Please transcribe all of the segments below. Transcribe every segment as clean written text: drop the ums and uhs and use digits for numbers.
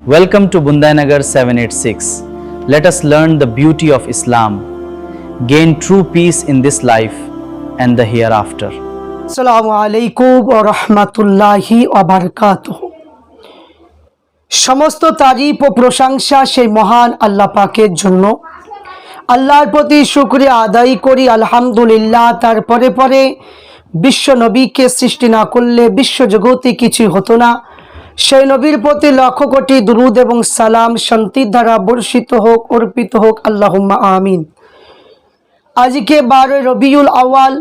Welcome to Bundanagar 786. Let us learn the beauty of Islam, gain true peace in this life and the hereafter. আসসালামু আলাইকুম ওয়া রাহমাতুল্লাহি ওয়া বারাকাতুহু। সমস্ত তারিফ ও প্রশংসা সেই মহান আল্লাহ পাকের জন্য। আল্লাহর প্রতি শুকরিয়া আদায় করি আলহামদুলিল্লাহ। তারপরে পরে বিশ্ব নবীকে সৃষ্টি না করলে বিশ্ব জগতে কিছুই হতো না। সেই নবীর প্রতি লক্ষ কোটি দুরুদ এবং সালাম শান্তির দ্বারা বর্ষিত হোক, অর্পিত হোক, আল্লাহুম্মা আমিন। আজকে 12 রবিউল আউয়াল,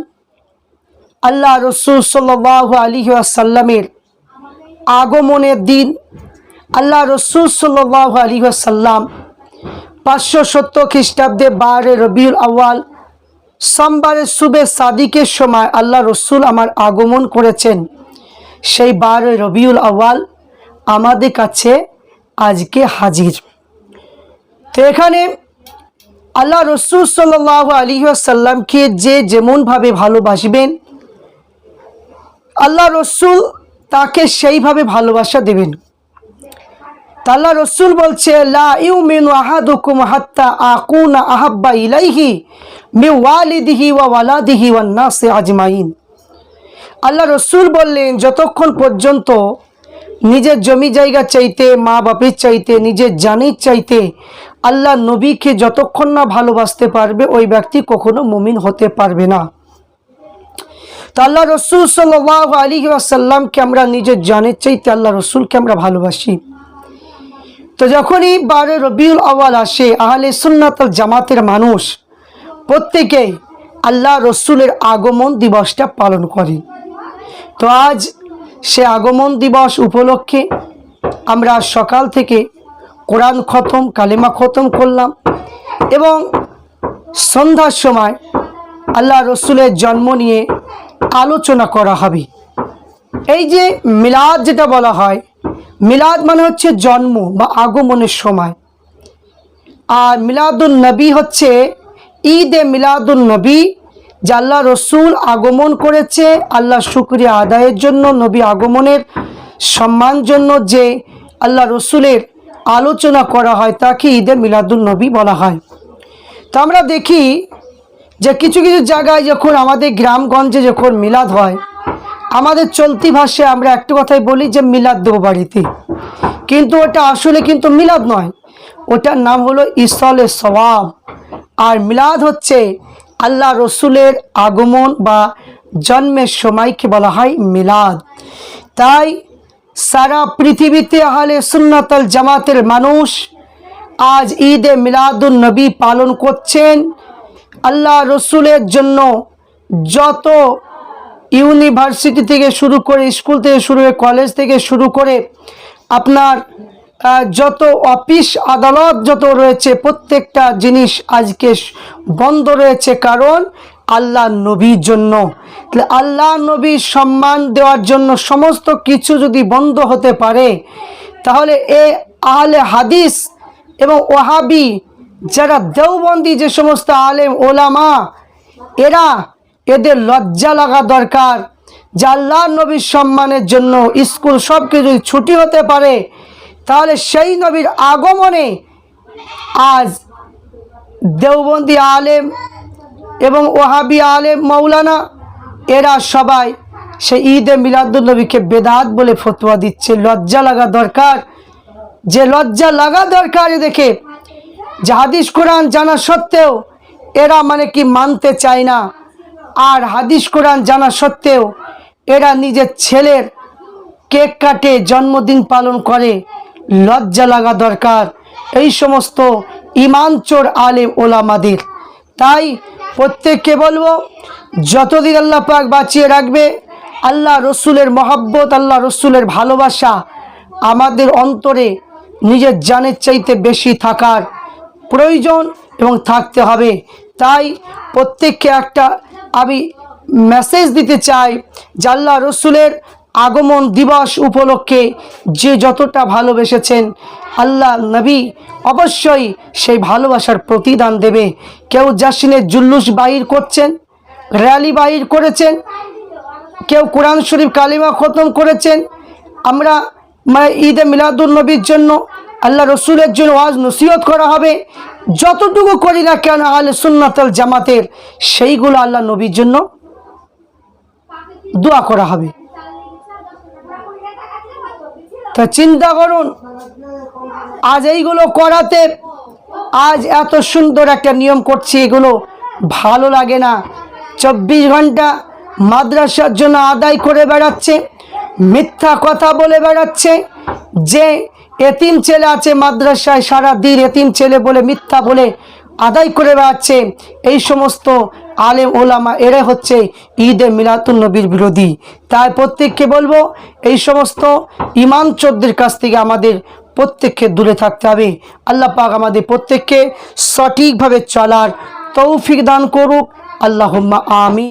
আল্লাহ রসুল সাল্লাল্লাহু আলাইহি ওয়াসাল্লামের আগমনের দিন। আল্লাহ রসুল সাল্লাল্লাহু আলাইহি ওয়াসাল্লাম 570 খ্রিস্টাব্দে 12 রবিউল আউয়াল সোমবারের সুবে সাদিকের সময় আল্লাহ রসুল আমার আগমন করেছেন। সেই 12 রবিউল আউয়াল আমাদের কাছে আজকে হাজির। তো এখানে আল্লাহ রসুল সাল্লাল্লাহু আলাইহি ওয়াসাল্লামকে যে যেমনভাবে ভালোবাসবেন, আল্লাহ রসুল তাকে সেইভাবে ভালোবাসা দেবেন। আল্লাহ রসুল বলছে, লা ইউমিনু আহাদুকুম হাত্তা আকুনা আহাব্বা ইলাইহি মিন ওয়ালিদিহি ওয়া ওয়ালাদিহি ওয়ান নাসি আজমাইন। আল্লাহ রসুল বললেন, যতক্ষণ পর্যন্ত নিজের জমি জায়গা চাইতে, মা বাপের চাইতে, নিজের জানের চাইতে আল্লাহ নবীকে যতক্ষণ না ভালোবাসতে পারবে ওই ব্যক্তি কখনো মুমিন হতে পারবে না। তো আল্লাহ রসুল সাল্লাল্লাহু আলাইহি ওয়াসাল্লামকে আমরা নিজের জানের চাইতে আল্লাহ রসুলকে আমরা ভালোবাসি। তো যখনই 12 রবিউল আউয়াল আসে, আহলে সুন্নাত ওয়াল জামাতের মানুষ প্রত্যেকেই আল্লাহ রসুলের আগমন দিবসটা পালন করে। তো আজ সে আগমন দিবস উপলক্ষে আমরা সকাল থেকে কোরআন খতম, কালেমা খতম করলাম এবং সন্ধ্যার সময় আল্লাহ রসুলের জন্ম নিয়ে আলোচনা করা হবে। এই যে মিলাদ যেটা বলা হয়, মিলাদ মানে হচ্ছে জন্ম বা আগমনের সময়, আর মিলাদুন নবী হচ্ছে ঈদে মিলাদুন নবী, যে আল্লাহ রসুল আগমন করেছে। আল্লাহ শুকরিয়া আদায়ের জন্য, নবী আগমনের সম্মান জন্য যে আল্লাহ রসুলের আলোচনা করা হয় তাকে ঈদে মিলাদুন নবী বলা হয়। তো আমরা দেখি যে কিছু কিছু জায়গায় যখন আমাদের গ্রামগঞ্জে যখন মিলাদ হয়, আমাদের চলতি ভাষায় আমরা একটা কথাই বলি যে মিলাদ দেবো বাড়িতে, কিন্তু ওটা আসলে কিন্তু মিলাদ নয়, ওটার নাম হলো ইসলে সওয়াব। আর মিলাদ হচ্ছে আল্লাহ রসুলের আগমন বা জন্মের সময়কে বলা হয় মিলাদ। তাই সারা পৃথিবীতে আহলে সুন্নাত ওয়াল জামাতের মানুষ আজ ঈদে মিলাদুন নবী পালন করছেন। আল্লাহ রসুলের জন্য যত ইউনিভার্সিটি থেকে শুরু করে, স্কুল থেকে শুরু করে, কলেজ থেকে শুরু করে আপনার যত অফিস আদালত যত রয়েছে প্রত্যেকটা জিনিস আজকে বন্ধ রয়েছে, কারণ আল্লাহ নবীর জন্য। আল্লাহ নবীর সম্মান দেওয়ার জন্য সমস্ত কিছু যদি বন্ধ হতে পারে, তাহলে এ আহলে হাদিস এবং ওয়াহাবি যারা দেওবন্দি যে সমস্ত আলেম ওলামা, এদের লজ্জা লাগা দরকার যে আল্লাহ নবীর সম্মানের জন্য স্কুল সব কিছু যদি ছুটি হতে পারে, তাহলে সেই নবীর আগমনে আজ দেওবন্দি আলেম এবং ওয়াহাবি আলেম মৌলানা এরা সবাই সেই ঈদে মিলাদুন নবীকে বেদাত বলে ফতোয়া দিচ্ছে। লজ্জা লাগা দরকার, যে লজ্জা লাগা দরকার দেখে যে হাদিস কোরআন জানা সত্ত্বেও এরা মানে কি মানতে চায় না, আর হাদিস কোরআন জানা সত্ত্বেও এরা নিজের ছেলের কেক কাটে, জন্মদিন পালন করে। লজ্জা লাগা দরকার এই সমস্ত ইমান চোর আলেম ওলামাদের। তাই প্রত্যেককে বলবো, যতদিন আল্লাহ পাক বাঁচিয়ে রাখবে, আল্লাহ রসুলের মহব্বত, আল্লাহ রসুলের ভালোবাসা আমাদের অন্তরে নিজের জানের চাইতে বেশি থাকার প্রয়োজন এবং থাকতে হবে। তাই প্রত্যেককে একটা আমি মেসেজ দিতে চাই যে আল্লাহ রসুলের আগমন দিবস উপলক্ষে যে যতটা ভালোবেসেছেন আল্লাহ নবী অবশ্যই সেই ভালোবাসার প্রতিদান দেবে। কেউ জাসিনের জুল্লুস বাহির করছেন, র্যালি বাহির করেছেন, কেউ কোরআন শরীফ কালিমা খতম করেছেন। আমরা ঈদে মিলাদুন নবীর জন্য আল্লাহ রসুলের জন্য ওয়াজ নসিহত করা হবে, যতটুকু করি না কেন আহলে সুন্নাত ওয়াল জামাতের, সেইগুলো আল্লাহ নবীর জন্য দোয়া করা হবে। তা চিন্তা করুন, আজ এইগুলো করাতে, আজ এত সুন্দর একটা নিয়ম করছি, এগুলো ভালো লাগে না। 24 ঘন্টা মাদ্রাসার জন্য আদায় করে বেড়াচ্ছে, মিথ্যা কথা বলে বেড়াচ্ছে। যে এতিম ছেলে আছে মাদ্রাসায়, সারা দিন এতিম ছেলে বলে মিথ্যা বলে আদায় করে বেড়াচ্ছে। এই সমস্ত আলেম ওলামা এরা হচ্ছে ঈদে মিলাদুন নবীর বিরোধী। তাই প্রত্যেককে বলবো, এই সমস্ত ইমান চোরদের কাছ থেকে আমাদের প্রত্যেককে দূরে থাকতে হবে। আল্লাহ পাক আমাদের প্রত্যেককে সঠিকভাবে চলার তৌফিক দান করুক। আল্লাহুম্মা আমিন।